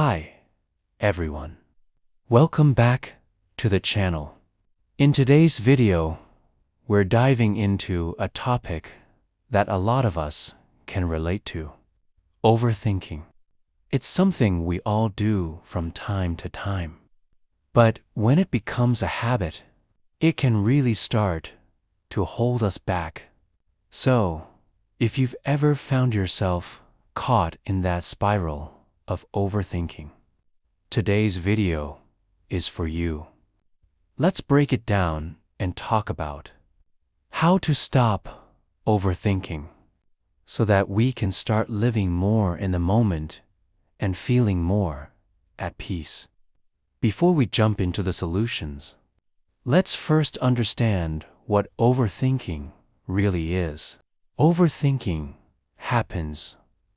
Hi, everyone. Welcome back to the channel. In today's video, we're diving into a topic that a lot of us can relate to: overthinking. It's something we all do from time to time. But when it becomes a habit, it can really start to hold us back. So, if you've ever found yourself caught in that spiral of overthinking, today's video is for you. Let's break it down and talk about how to stop overthinking so that we can start living more in the moment and feeling more at peace. Before we jump into the solutions, let's first understand what overthinking really is. Overthinking happens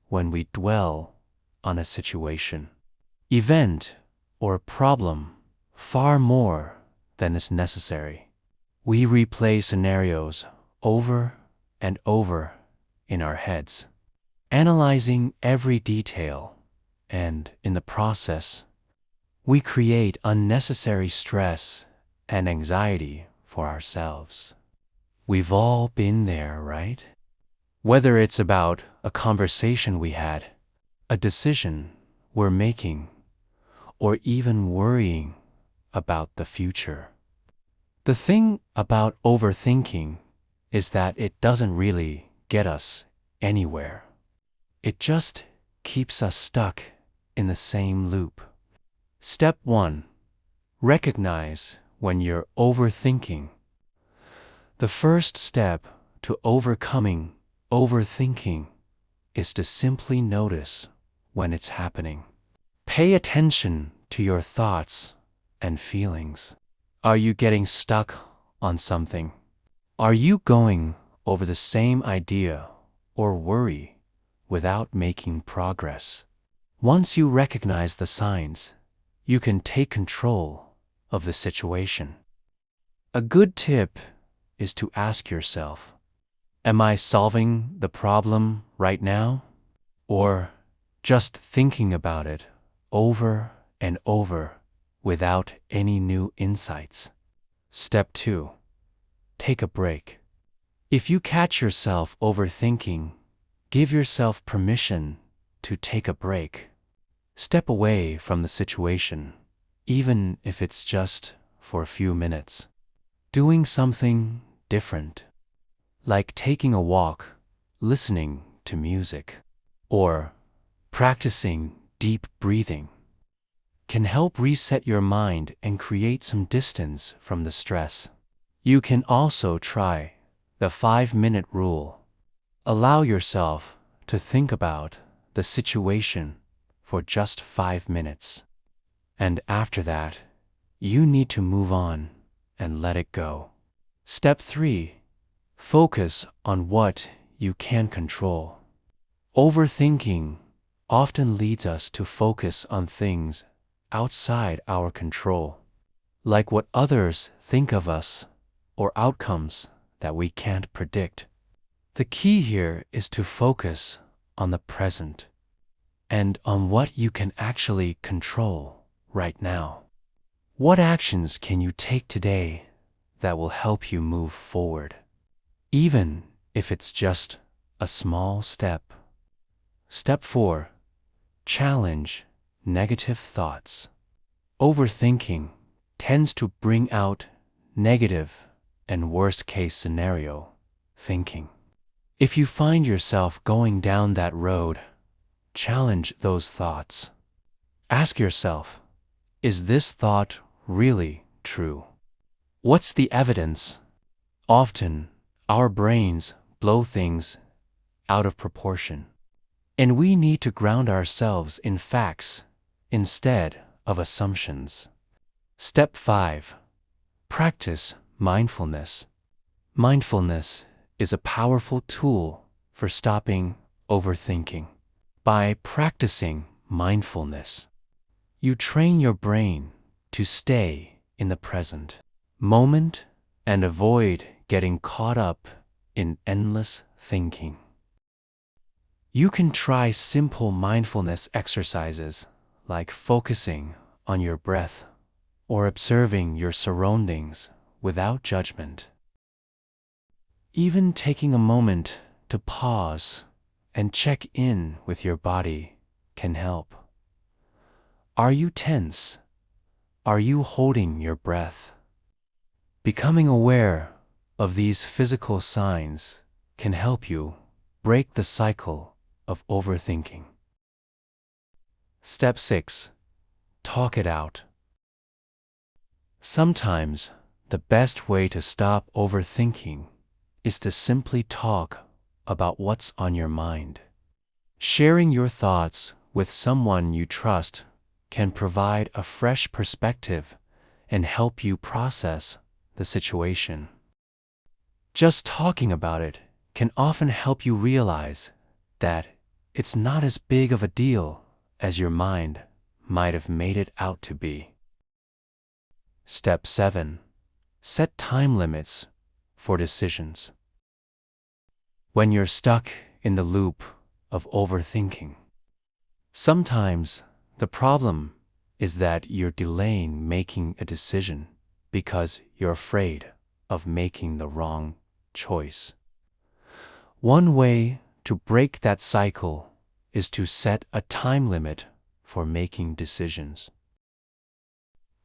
when we dwell on a situation, event, or problem far more than is necessary. We replay scenarios over and over in our heads, analyzing every detail, and in the process, we create unnecessary stress and anxiety for ourselves. We've all been there, right? Whether it's about a conversation we had, a decision we're making, or even worrying about the future. The thing about overthinking is that it doesn't really get us anywhere. It just keeps us stuck in the same loop. Step 1. Recognize when you're overthinking. The first step to overcoming overthinking is to simply notice when it's happening. Pay attention to your thoughts and feelings. Are you getting stuck on something? Are you going over the same idea or worry without making progress? Once you recognize the signs, you can take control of the situation. A good tip is to ask yourself, am I solving the problem right now? Or just thinking about it over and over without any new insights? Step 2. Take a break. If you catch yourself overthinking, give yourself permission to take a break. Step away from the situation, even if it's just for a few minutes. Doing something different, like taking a walk, listening to music, or practicing deep breathing, can help reset your mind and create some distance from the stress. You can also try the 5-minute rule. Allow yourself to think about the situation for just 5 minutes. And after that, you need to move on and let it go. Step 3. Focus on what you can control. Overthinking often leads us to focus on things outside our control, like what others think of us or outcomes that we can't predict. The key here is to focus on the present and on what you can actually control right now. What actions can you take today that will help you move forward, even if it's just a small step? Step 4. Challenge negative thoughts. Overthinking tends to bring out negative and worst-case scenario thinking. If you find yourself going down that road, challenge those thoughts. Ask yourself, is this thought really true? What's the evidence? Often, our brains blow things out of proportion, and we need to ground ourselves in facts instead of assumptions. Step 5. Practice mindfulness. Mindfulness is a powerful tool for stopping overthinking. By practicing mindfulness, you train your brain to stay in the present moment and avoid getting caught up in endless thinking. You can try simple mindfulness exercises like focusing on your breath or observing your surroundings without judgment. Even taking a moment to pause and check in with your body can help. Are you tense? Are you holding your breath? Becoming aware of these physical signs can help you break the cycle of overthinking. Step 6. Talk it out. Sometimes the best way to stop overthinking is to simply talk about what's on your mind. Sharing your thoughts with someone you trust can provide a fresh perspective and help you process the situation. Just talking about it can often help you realize that it's not as big of a deal as your mind might have made it out to be. Step 7. Set time limits for decisions. When you're stuck in the loop of overthinking, sometimes the problem is that you're delaying making a decision because you're afraid of making the wrong choice. One way to break that cycle is to set a time limit for making decisions.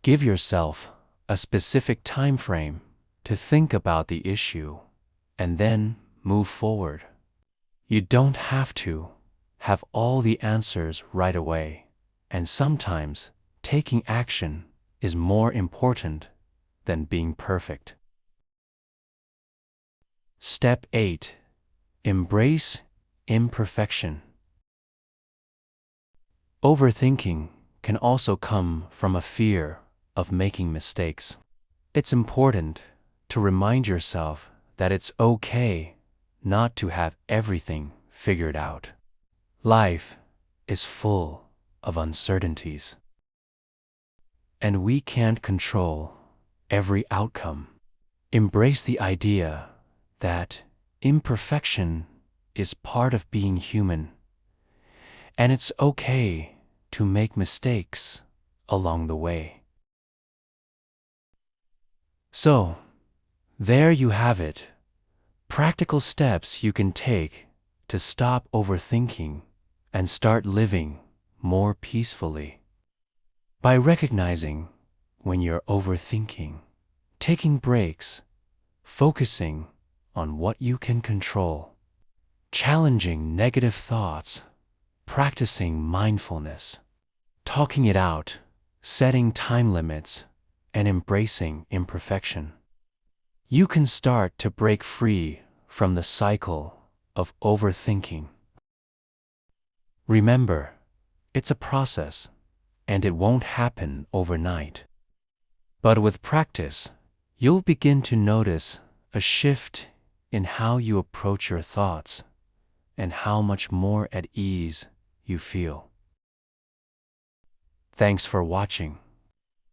Give yourself a specific time frame to think about the issue and then move forward. You don't have to have all the answers right away, and sometimes taking action is more important than being perfect. Step 8. Embrace imperfection. Overthinking can also come from a fear of making mistakes. It's important to remind yourself that it's okay not to have everything figured out. Life is full of uncertainties, and we can't control every outcome. Embrace the idea that imperfection is part of being human, and it's okay to make mistakes along the way. So, there you have it. Practical steps you can take to stop overthinking and start living more peacefully. By recognizing when you're overthinking, taking breaks, focusing on what you can control, challenging negative thoughts, practicing mindfulness, talking it out, setting time limits, and embracing imperfection, you can start to break free from the cycle of overthinking. Remember, it's a process, and it won't happen overnight. But with practice, you'll begin to notice a shift in how you approach your thoughts and how much more at ease you feel. Thanks for watching.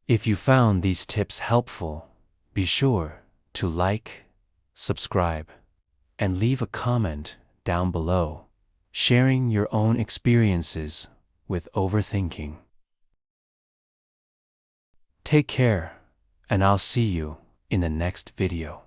If you found these tips helpful, be sure to like, subscribe, and leave a comment down below, sharing your own experiences with overthinking. Take care, and I'll see you in the next video.